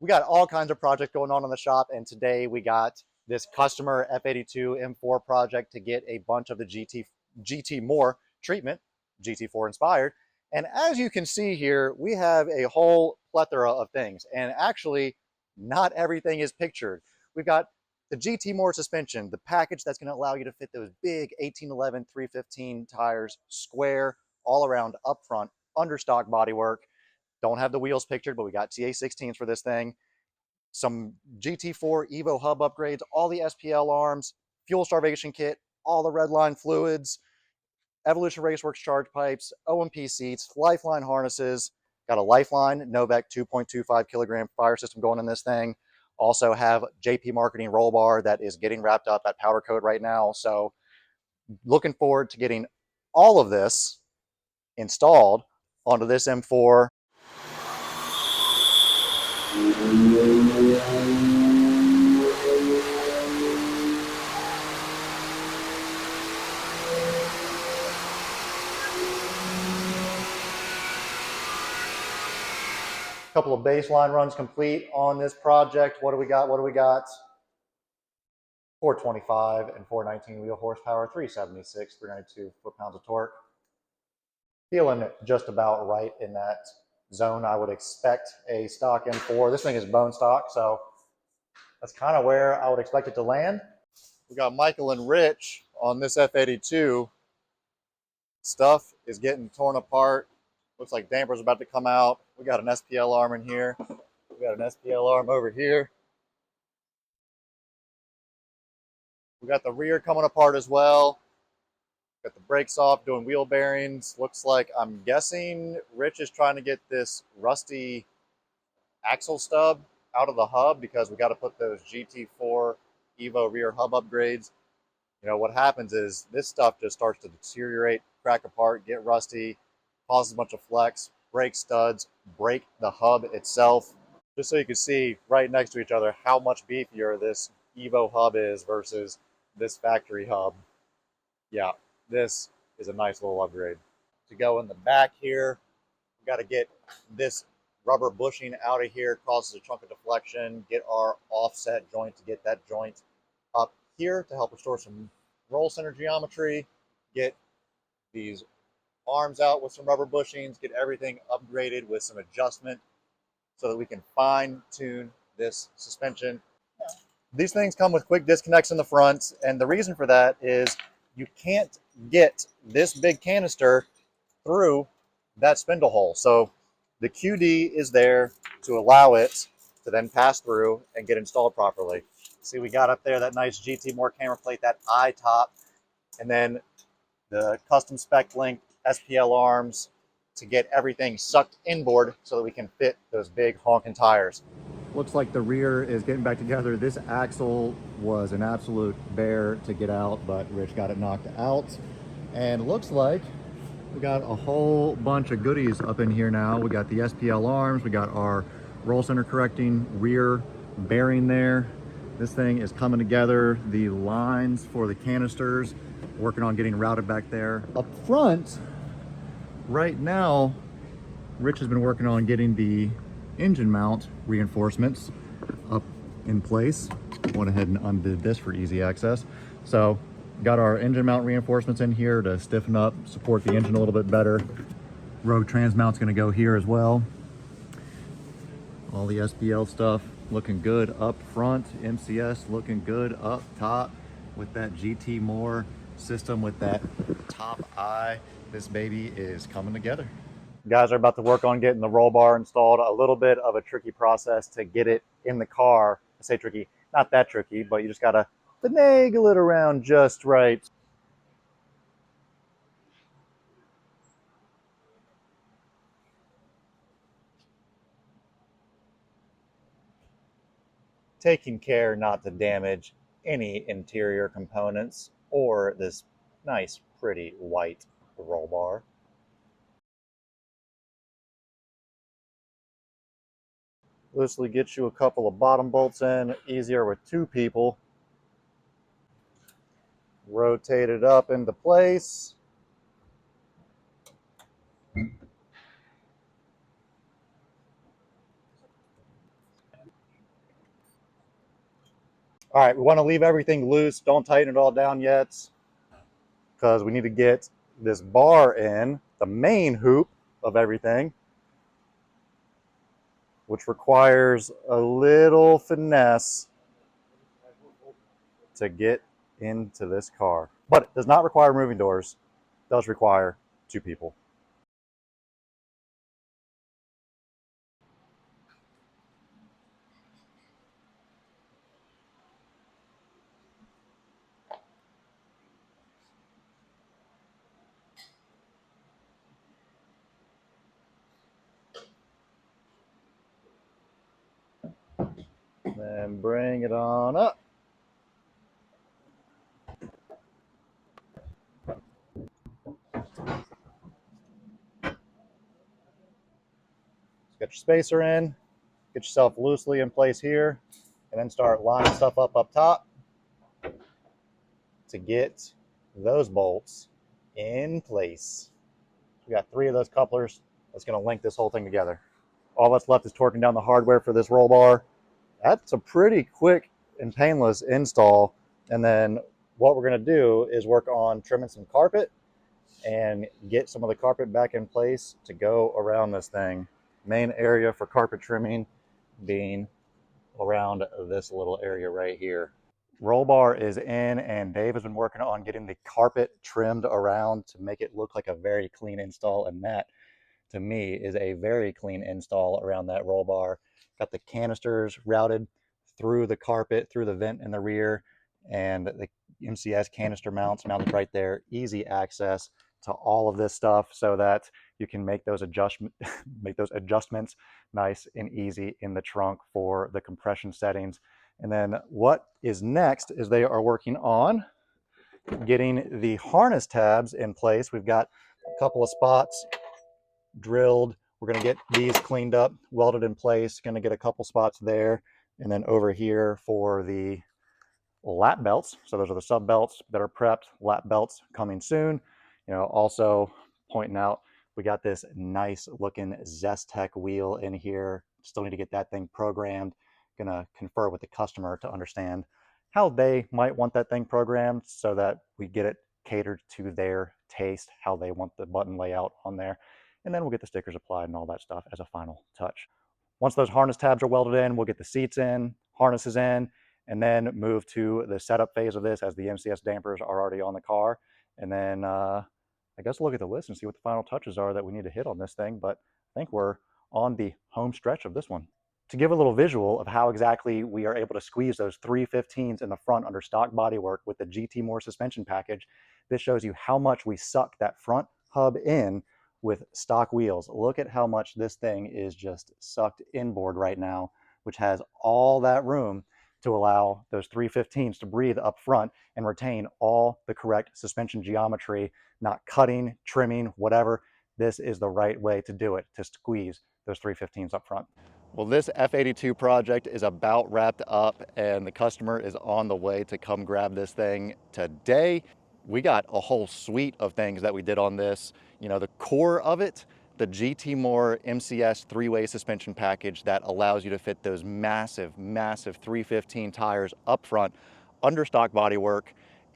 We got all kinds of projects going on in the shop, and today we got this customer F82 M4 project to get a bunch of the GTMore treatment, GT4 inspired. And as you can see here, we have a whole plethora of things, and actually not everything is pictured. We've got the GTMore suspension, the package that's going to allow you to fit those big 1811 315 tires square all around up front, understock bodywork. Don't have the wheels pictured, but we got TA16s for this thing. Some GT4 Evo hub upgrades, all the SPL arms, fuel starvation kit, all the Redline fluids, Evolution Raceworks charge pipes, OMP seats, Lifeline harnesses. Got a Lifeline Novec 2.25 kilogram fire system going in this thing. Also have JP Marketing roll bar that is getting wrapped up at powder coat right now. So looking forward to getting all of this installed onto this M4. Couple of baseline runs complete on this project. What do we got? 425 and 419 wheel horsepower, 376, 392 foot-pounds of torque. Feeling just about right in that zone I would expect a stock M4. This thing is bone stock, so that's kind of where I would expect it to land. We got Michael and Rich on this F82. Stuff is getting torn apart. Looks like damper's about to come out. We got an SPL arm in here. We got an SPL arm over here. We got the rear coming apart as well. Got the brakes off, doing wheel bearings. Looks like, I'm guessing Rich is trying to get this rusty axle stub out of the hub because we got to put those GT4 Evo rear hub upgrades. You know, what happens is this stuff just starts to deteriorate, crack apart, get rusty, causes a bunch of flex, break studs, break the hub itself. Just so you can see right next to each other how much beefier this Evo hub is versus this factory hub. Yeah, this is a nice little upgrade. To go in the back here, we got to get this rubber bushing out of here, causes a chunk of deflection, get our offset joint to get that joint up here to help restore some roll center geometry, get these arms out with some rubber bushings, get everything upgraded with some adjustment so that we can fine tune this suspension. These things come with quick disconnects in the front, and the reason for that is you can't get this big canister through that spindle hole. So the QD is there to allow it to then pass through and get installed properly. See, we got up there that nice GTMore camera plate, that eye top, and then the custom spec link SPL arms to get everything sucked inboard so that we can fit those big honking tires. Looks like the rear is getting back together. This axle was an absolute bear to get out, but Rich got it knocked out. And looks like we got a whole bunch of goodies up in here now. We got the SPL arms, we got our roll center correcting rear bearing there. This thing is coming together. The lines for the canisters, working on getting routed back there. Up front, right now, Rich has been working on getting the engine mount reinforcements up in place. Went ahead and undid this for easy access. So got our engine mount reinforcements in here to stiffen up, support the engine a little bit better. Rogue trans mount's gonna go here as well. All the SPL stuff looking good up front. MCS looking good up top with that GTMore system with that top eye. This baby is coming together. Guys are about to work on getting the roll bar installed. A little bit of a tricky process to get it in the car. I say tricky, not that tricky, but you just gotta finagle it around just right. Taking care not to damage any interior components or this nice, pretty white roll bar. Loosely gets you a couple of bottom bolts in, easier with two people. Rotate it up into place. All right, we want to leave everything loose. Don't tighten it all down yet because we need to get this bar in, the main hoop of everything, which requires a little finesse to get into this car. But it does not require moving doors. It does require two people. Then bring it on up. Get your spacer in, get yourself loosely in place here, and then start lining stuff up top to get those bolts in place. We got 3 of those couplers. That's going to link this whole thing together. All that's left is torquing down the hardware for this roll bar. That's a pretty quick and painless install. And then what we're going to do is work on trimming some carpet and get some of the carpet back in place to go around this thing. Main area for carpet trimming being around this little area right here. Roll bar is in, and Dave has been working on getting the carpet trimmed around to make it look like a very clean install, and that to me is a very clean install around that roll bar. Got the canisters routed through the carpet, through the vent in the rear, and the MCS canister mounts mounted right there. Easy access to all of this stuff so that you can make those adjustments nice and easy in the trunk for the compression settings. And then what is next is they are working on getting the harness tabs in place. We've got a couple of spots drilled. We're going to get these cleaned up, welded in place. Going to get a couple spots there, and then over here for the lap belts. So those are the sub belts that are prepped. Lap belts coming soon. You know, also pointing out we got this nice looking Zestech wheel in here. Still need to get that thing programmed. Gonna confer with the customer to understand how they might want that thing programmed so that we get it catered to their taste, how they want the button layout on there. And then we'll get the stickers applied and all that stuff as a final touch. Once those harness tabs are welded in, we'll get the seats in, harnesses in, and then move to the setup phase of this as the MCS dampers are already on the car. And then I guess we'll look at the list and see what the final touches are that we need to hit on this thing. But I think we're on the home stretch of this one. To give a little visual of how exactly we are able to squeeze those 315s in the front under stock bodywork with the GTMore suspension package, this shows you how much we suck that front hub in with stock wheels. Look at how much this thing is just sucked inboard right now, which has all that room to allow those 315s to breathe up front and retain all the correct suspension geometry, not cutting, trimming, whatever. This is the right way to do it, to squeeze those 315s up front. Well, this F82 project is about wrapped up, and the customer is on the way to come grab this thing today. We got a whole suite of things that we did on this. You know, the core of it, the GTMore MCS 3-way suspension package that allows you to fit those massive 315 tires up front under stock bodywork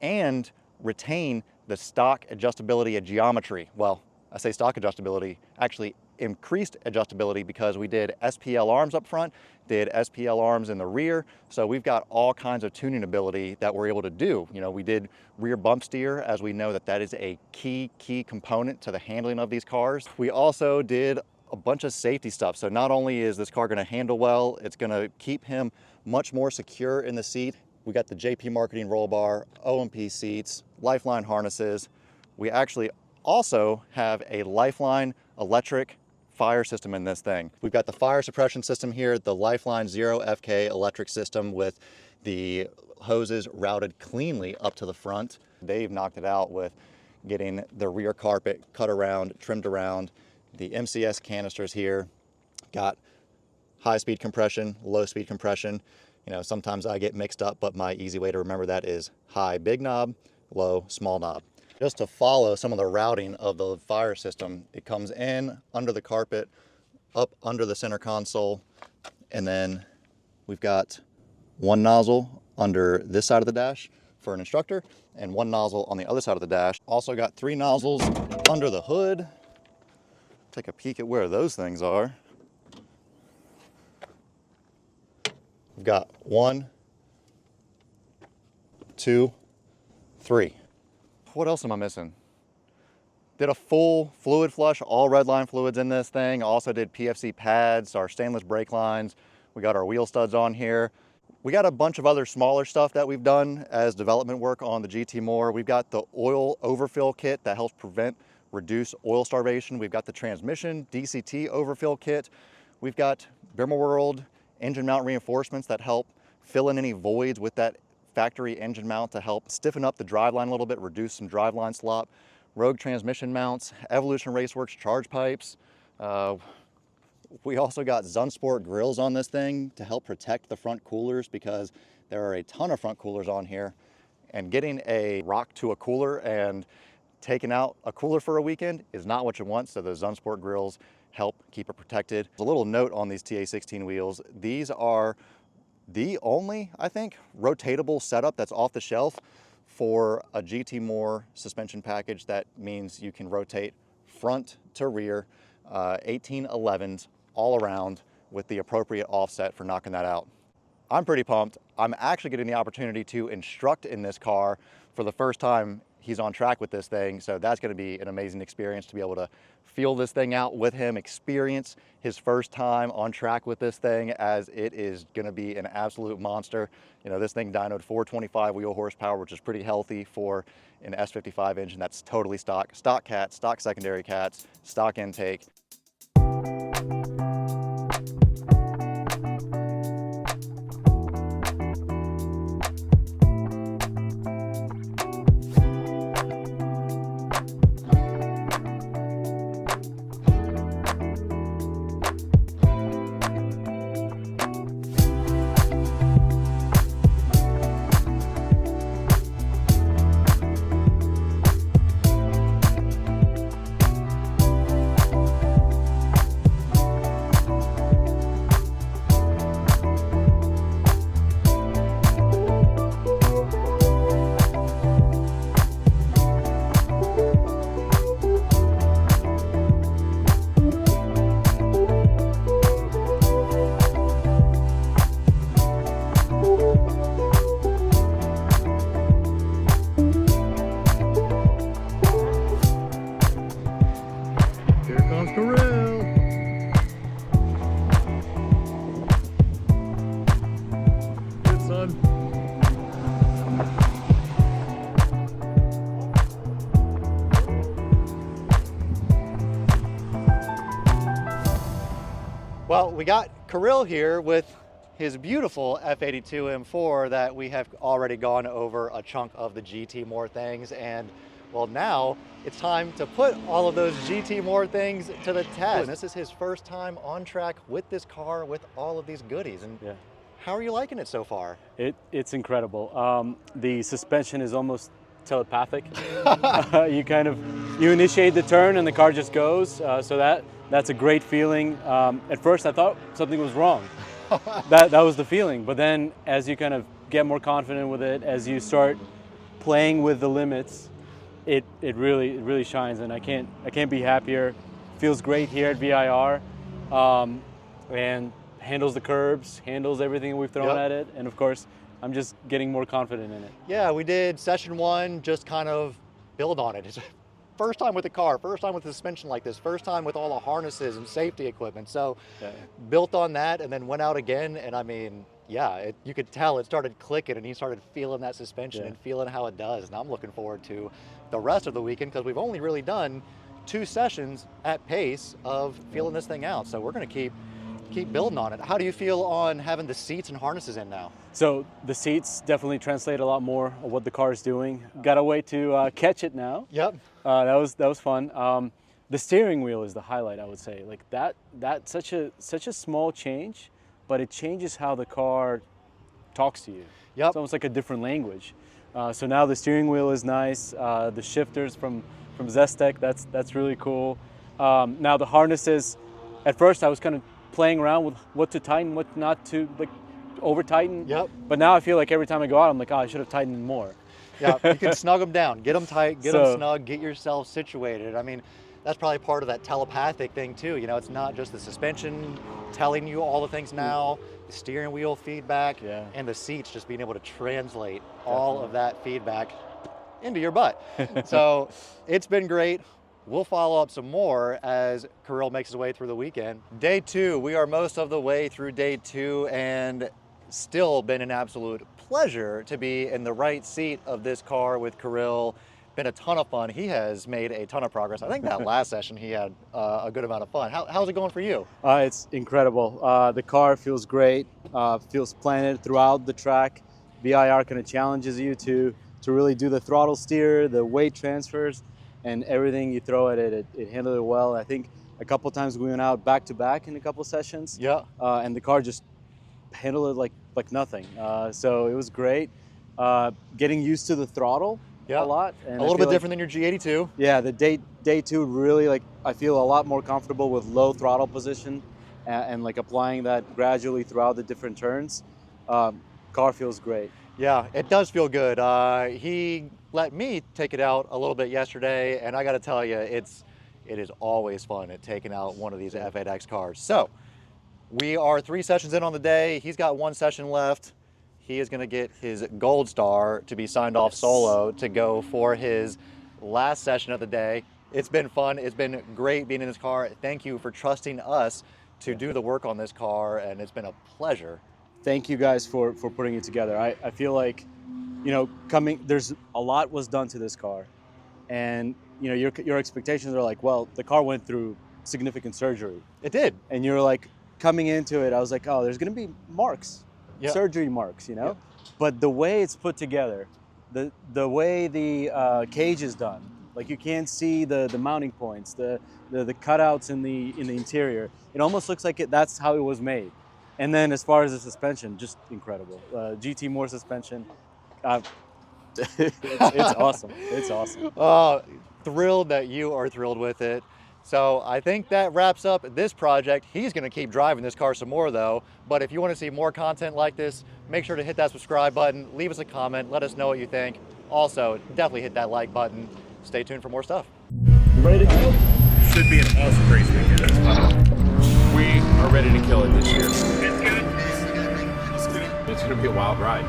and retain the stock adjustability and geometry. Well, I say stock adjustability, actually increased adjustability because we did SPL arms up front, did SPL arms in the rear. So we've got all kinds of tuning ability that we're able to do. You know, we did rear bump steer, as we know that is a key component to the handling of these cars. We also did a bunch of safety stuff. So not only is this car going to handle well, it's going to keep him much more secure in the seat. We got the JP Marketing roll bar, OMP seats, Lifeline harnesses. We actually also have a Lifeline electric fire system in this thing. We've got the fire suppression system here, the Lifeline 0FK electric system with the hoses routed cleanly up to the front. Dave knocked it out with getting the rear carpet cut around, trimmed around. The MCS canisters here got high-speed compression, low-speed compression. You know, sometimes I get mixed up, but my easy way to remember that is high big knob, low small knob. Just to follow some of the routing of the fire system, it comes in under the carpet, up under the center console, and then we've got one nozzle under this side of the dash for an instructor, and one nozzle on the other side of the dash. Also got 3 nozzles under the hood. Take a peek at where those things are. We've got 1, 2, 3. What else am I missing? Did a full fluid flush, all Redline fluids in this thing. Also did PFC pads, our stainless brake lines. We got our wheel studs on here. We got a bunch of other smaller stuff that we've done as development work on the GTMore. We've got the oil overfill kit that helps reduce oil starvation. We've got the transmission DCT overfill kit. We've got BimmerWorld engine mount reinforcements that help fill in any voids with that factory engine mount to help stiffen up the driveline a little bit, reduce some driveline slop. Rogue transmission mounts, Evolution Raceworks charge pipes. We also got Zunsport grills on this thing to help protect the front coolers, because there are a ton of front coolers on here. And getting a rock to a cooler and taking out a cooler for a weekend is not what you want, so those Zunsport grills help keep it protected. A little note on these TA16 wheels. These are the only, I think, rotatable setup that's off the shelf for a GTMore suspension package. That means you can rotate front to rear, 1811s all around with the appropriate offset for knocking that out. I'm pretty pumped. I'm actually getting the opportunity to instruct in this car for the first time. He's on track with this thing, so that's going to be an amazing experience to be able to feel this thing out with him, experience his first time on track with this thing, as it is going to be an absolute monster. You know, this thing dynoed 425 wheel horsepower, which is pretty healthy for an S55 engine that's totally stock cats, stock secondary cats, stock intake. Well, we got Kirill here with his beautiful F82 M4 that we have already gone over a chunk of the GTMore things, and well, now it's time to put all of those GTMore things to the test. And this is his first time on track with this car with all of these goodies. And yeah, how are you liking it so far? It's incredible. The suspension is almost telepathic. You initiate the turn and the car just goes. So that's a great feeling. At first I thought something was wrong. that was the feeling. But then as you kind of get more confident with it, as you start playing with the limits, it really shines, and I can't be happier. Feels great here at VIR, and handles the curbs, handles everything we've thrown at it, and of course I'm just getting more confident in it. Yeah, we did session 1, just kind of build on it. It's first time with the car, first time with the suspension like this, first time with all the harnesses and safety equipment. So built on that, and then went out again, and I mean, yeah, you could tell it started clicking, and he started feeling that suspension and feeling how it does. And I'm looking forward to the rest of the weekend, because we've only really done 2 sessions at pace of feeling this thing out. So we're going to keep building on it. How do you feel on having the seats and harnesses in now? So the seats definitely translate a lot more of what the car is doing. Got a way to catch it now. Yep. That was fun. The steering wheel is the highlight, I would say. Like that's such a small change, but it changes how the car talks to you. Yep. It's almost like a different language. So now the steering wheel is nice. The shifters from Zestec, that's really cool. Now the harnesses, at first I was kind of playing around with what to tighten, what not to. Like over tighten. Yep. But now I feel like every time I go out, I'm like, oh, I should have tightened more. Yeah, you can snug them down, get them tight, get them So- snug, get yourself situated. I mean, that's probably part of that telepathic thing too. You know, it's not just the suspension telling you all the things now, the steering wheel feedback, Yeah. and the seats just being able to translate all of that feedback into your butt. So it's been great. We'll follow up some more as Kirill makes his way through the weekend. Day 2, we are most of the way through day 2, and still been an absolute pleasure to be in the right seat of this car with Kirill. Been a ton of fun. He has made a ton of progress. I think that last session he had a good amount of fun. How's it going for you? It's incredible. The car feels great, feels planted throughout the track. BIR kind of challenges you to really do the throttle steer, the weight transfers, and everything you throw at it, it handled it well. I think a couple times we went out back to back in a couple sessions. Yeah. And the car just handled it like nothing. So it was great. Getting used to the throttle Yeah. a lot. And A little bit different than your G82. Yeah, the day 2 really, like, I feel a lot more comfortable with low throttle position and like applying that gradually throughout the different turns. Car feels great. Yeah, it does feel good. He let me take it out a little bit yesterday, and I got to tell you, it is always fun at taking out one of these F8X cars. So we are 3 sessions in on the day. He's got 1 session left. He is going to get his gold star to be signed off solo to go for his last session of the day. It's been fun. It's been great being in this car. Thank you for trusting us to do the work on this car, and it's been a pleasure. Thank you guys for putting it together. I feel like, you know, there's a lot was done to this car, and you know, your expectations are like, well, the car went through significant surgery. It did. And you're like, coming into it, I was like, oh, there's gonna be marks. Yep. Surgery marks, you know? Yep. But the way it's put together, the way the cage is done, like you can't see the mounting points, the cutouts in the interior. It almost looks like that's how it was made. And then as far as the suspension, just incredible. GTMore suspension, it's awesome. It's awesome. Thrilled that you are thrilled with it. So I think that wraps up this project. He's going to keep driving this car some more though. But if you want to see more content like this, make sure to hit that subscribe button, leave us a comment, let us know what you think. Also, definitely hit that like button. Stay tuned for more stuff. Ready to go? Should be an awesome race weekend. We are ready to kill it this year. It's good. It's going to be a wild ride.